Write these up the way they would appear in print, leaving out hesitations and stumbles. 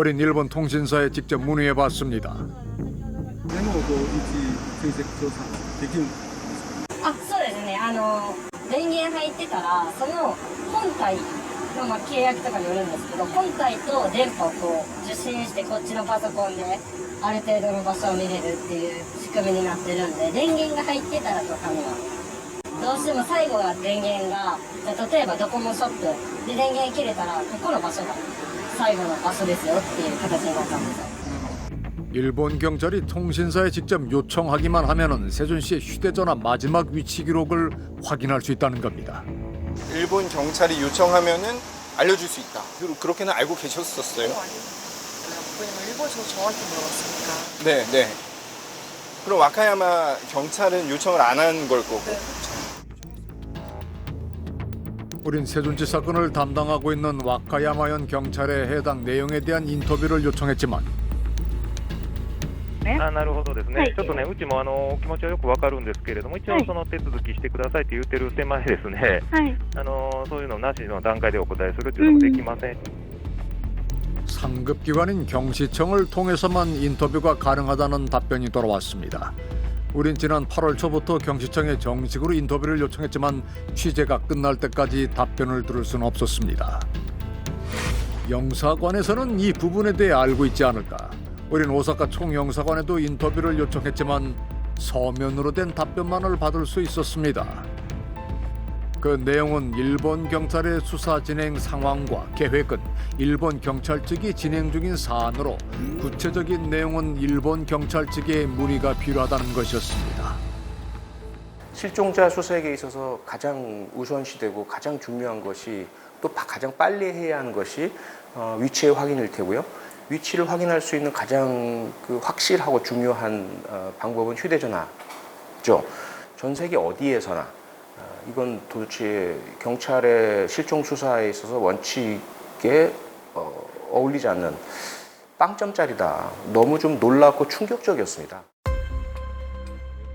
어린 일본 통신사에 직접 문의해봤습니다. でもこう一追跡調査できるんですか？あ、そうですね。電源入ってたら、その本体の契約とかによるんですけど、本体と電波をこう受信してこっちのパソコンである程度の場所を見れるっていう仕組みになってるんで、電源が入ってたらとかにはどうしても最後は電源が、例えばドコモショップで電源切れたらここの場所が最後の場所ですよっていう形になったんですよ。 일본 경찰이 통신사에 직접 요청하기만 하면은 세준 씨의 휴대전화 마지막 위치 기록을 확인할 수 있다는 겁니다. 일본 경찰이 요청하면은 알려줄 수 있다. 그렇게는 알고 계셨었어요? 왜냐면 일본에서 정확히 물어봤으니까. 네, 네. 그럼 와카야마 경찰은 요청을 안 한 걸 거고. 네. 우린 세준 씨 사건을 담당하고 있는 와카야마현 경찰에 해당 내용에 대한 인터뷰를 요청했지만 なるほどですね、はい、ちょっとね、うちもお気持ちはよくわかるんですけれども、一応その手続きしてくださいって言ってる手前ですね、はい、そういうのなしの段階でお答えするというのもできません。 상급기관인 경시청을 통해서만 인터뷰가 가능하다는 답변이 돌아왔습니다. 우린 지난 8월 초부터 경시청에 정식으로 인터뷰를 요청했지만 취재가 끝날 때까지 답변을 들을 수는 없었습니다. 영사관에서는 이 부분에 대해 알고 있지 않을까? 우린 오사카 총영사관에도 인터뷰를 요청했지만 서면으로 된 답변만을 받을 수 있었습니다. 그 내용은 일본 경찰의 수사 진행 상황과 계획은 일본 경찰 측이 진행 중인 사안으로 구체적인 내용은 일본 경찰 측에 문의가 필요하다는 것이었습니다. 실종자 수색에 있어서 가장 우선시되고 가장 중요한 것이 또 가장 빨리 해야 하는 것이 위치의 확인일 테고요. 위치를 확인할 수 있는 가장 확실하고 중요한 방법은 휴대전화죠. 전 세계 어디에서나 이건 도대체 경찰의 실종 수사에 있어서 원칙에 어울리지 않는 빵점짜리다. 너무 좀 놀랍고 충격적이었습니다.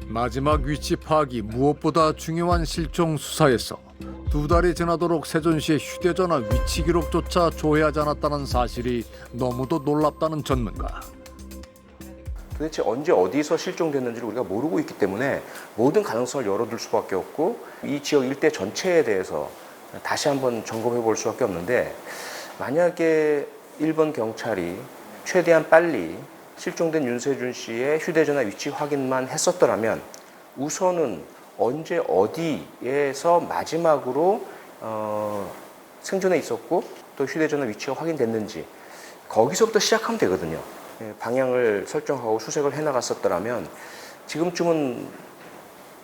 마지막 위치 파악이 무엇보다 중요한 실종 수사에서 2달이 지나도록 세준 씨의 휴대전화 위치 기록조차 조회하지 않았다는 사실이 너무도 놀랍다는 전문가. 도대체 언제 어디서 실종됐는지를 우리가 모르고 있기 때문에 모든 가능성을 열어둘 수밖에 없고 이 지역 일대 전체에 대해서 다시 한번 점검해 볼 수밖에 없는데 만약에 일본 경찰이 최대한 빨리 실종된 윤세준 씨의 휴대전화 위치 확인만 했었더라면 우선은 언제 어디에서 마지막으로 생존해 있었고 또 휴대전화 위치가 확인됐는지 거기서부터 시작하면 되거든요. 방향을 설정하고 수색을 해나갔었더라면 지금쯤은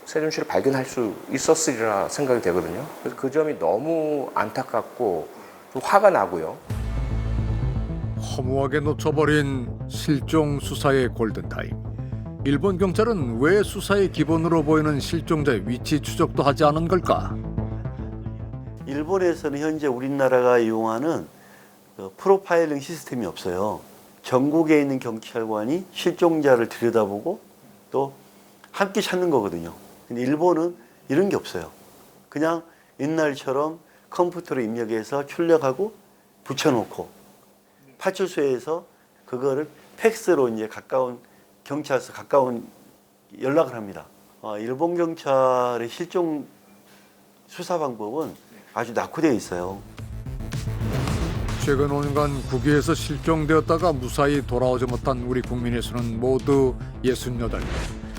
세준 씨를 발견할 수 있었으리라 생각이 되거든요. 그래서 그 점이 너무 안타깝고 좀 화가 나고요. 허무하게 놓쳐버린 실종 수사의 골든타임. 일본 경찰은 왜 수사의 기본으로 보이는 실종자의 위치 추적도 하지 않은 걸까? 일본에서는 현재 우리나라가 이용하는 프로파일링 시스템이 없어요. 전국에 있는 경찰관이 실종자를 들여다보고 또 함께 찾는 거거든요. 근데 일본은 이런 게 없어요. 그냥 옛날처럼 컴퓨터로 입력해서 출력하고 붙여놓고 파출소에서 그거를 팩스로 이제 가까운 경찰서 가까운 연락을 합니다. 일본 경찰의 실종 수사 방법은 아주 낙후되어 있어요. 최근 5년간 국외에서 실종되었다가 무사히 돌아오지 못한 우리 국민의 수는 모두 68명.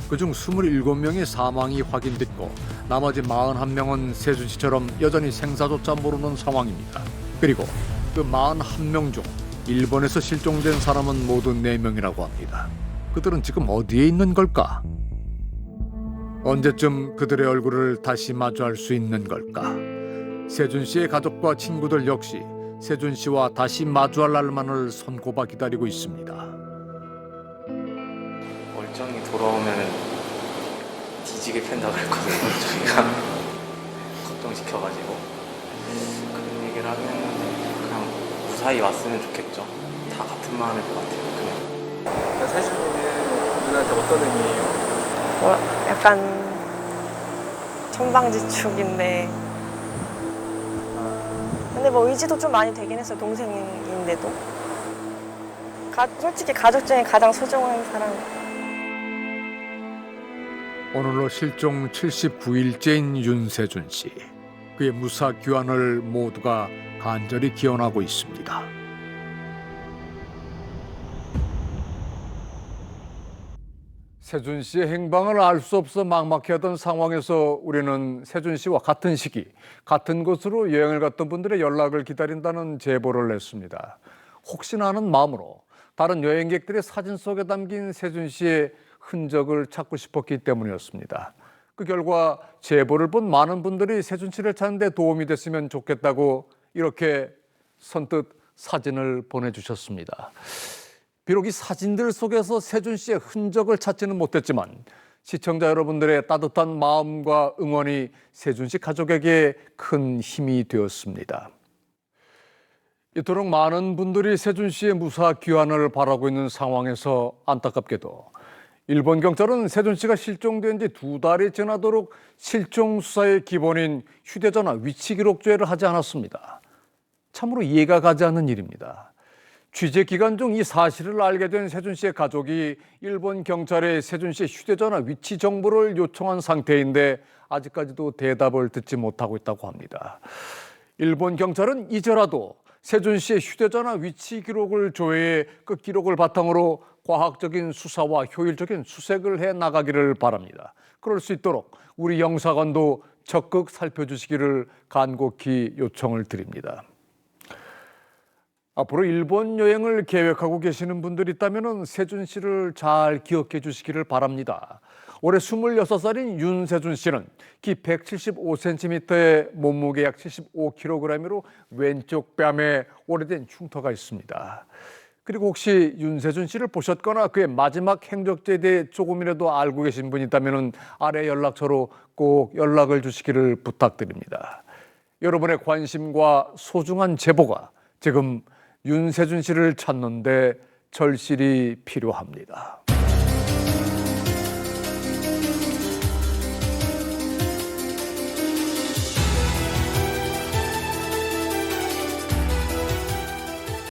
그중 27명의 사망이 확인됐고 나머지 41명은 세준 씨처럼 여전히 생사조차 모르는 상황입니다. 그리고 그 41명 중 일본에서 실종된 사람은 모두 4명이라고 합니다. 그들은 지금 어디에 있는 걸까? 언제쯤 그들의 얼굴을 다시 마주할 수 있는 걸까? 세준 씨의 가족과 친구들 역시 세준 씨와 다시 마주할 날만을 손꼽아 기다리고 있습니다. 멀쩡히 돌아오면 뒤지게 팬다고 그랬거든요. 저희가 걱정시켜가지고 그런 얘기를 하면 그냥 무사히 왔으면 좋겠죠. 다 같은 마음일 것 같아요. 그냥. 세준이는 누나한테 어떤 의미예요? 약간 천방지축인데 근데 뭐 의지도 좀 많이 되긴 했어요. 동생인데도 솔직히 가족 중에 가장 소중한 사람. 오늘로 실종 79일째인 윤세준 씨. 그의 무사 귀환을 모두가 간절히 기원하고 있습니다. 세준 씨의 행방을 알 수 없어 막막해하던 상황에서 우리는 세준 씨와 같은 시기, 같은 곳으로 여행을 갔던 분들의 연락을 기다린다는 제보를 냈습니다. 혹시나 하는 마음으로 다른 여행객들의 사진 속에 담긴 세준 씨의 흔적을 찾고 싶었기 때문이었습니다. 그 결과 제보를 본 많은 분들이 세준 씨를 찾는 데 도움이 됐으면 좋겠다고 이렇게 선뜻 사진을 보내주셨습니다. 비록 이 사진들 속에서 세준 씨의 흔적을 찾지는 못했지만 시청자 여러분들의 따뜻한 마음과 응원이 세준 씨 가족에게 큰 힘이 되었습니다. 이토록 많은 분들이 세준 씨의 무사 귀환을 바라고 있는 상황에서 안타깝게도 일본 경찰은 세준 씨가 실종된 지 2달이 지나도록 실종 수사의 기본인 휴대전화 위치 기록죄를 하지 않았습니다. 참으로 이해가 가지 않는 일입니다. 취재 기간 중 이 사실을 알게 된 세준 씨의 가족이 일본 경찰에 세준 씨의 휴대전화 위치 정보를 요청한 상태인데 아직까지도 대답을 듣지 못하고 있다고 합니다. 일본 경찰은 이제라도 세준 씨의 휴대전화 위치 기록을 조회해 그 기록을 바탕으로 과학적인 수사와 효율적인 수색을 해 나가기를 바랍니다. 그럴 수 있도록 우리 영사관도 적극 살펴주시기를 간곡히 요청을 드립니다. 앞으로 일본 여행을 계획하고 계시는 분들이 있다면 세준 씨를 잘 기억해 주시기를 바랍니다. 올해 26살인 윤세준 씨는 키 175cm에 몸무게 약 75kg으로 왼쪽 뺨에 오래된 흉터가 있습니다. 그리고 혹시 윤세준 씨를 보셨거나 그의 마지막 행적지에 대해 조금이라도 알고 계신 분이 있다면 아래 연락처로 꼭 연락을 주시기를 부탁드립니다. 여러분의 관심과 소중한 제보가 지금 윤세준 씨를 찾는 데 절실히 필요합니다.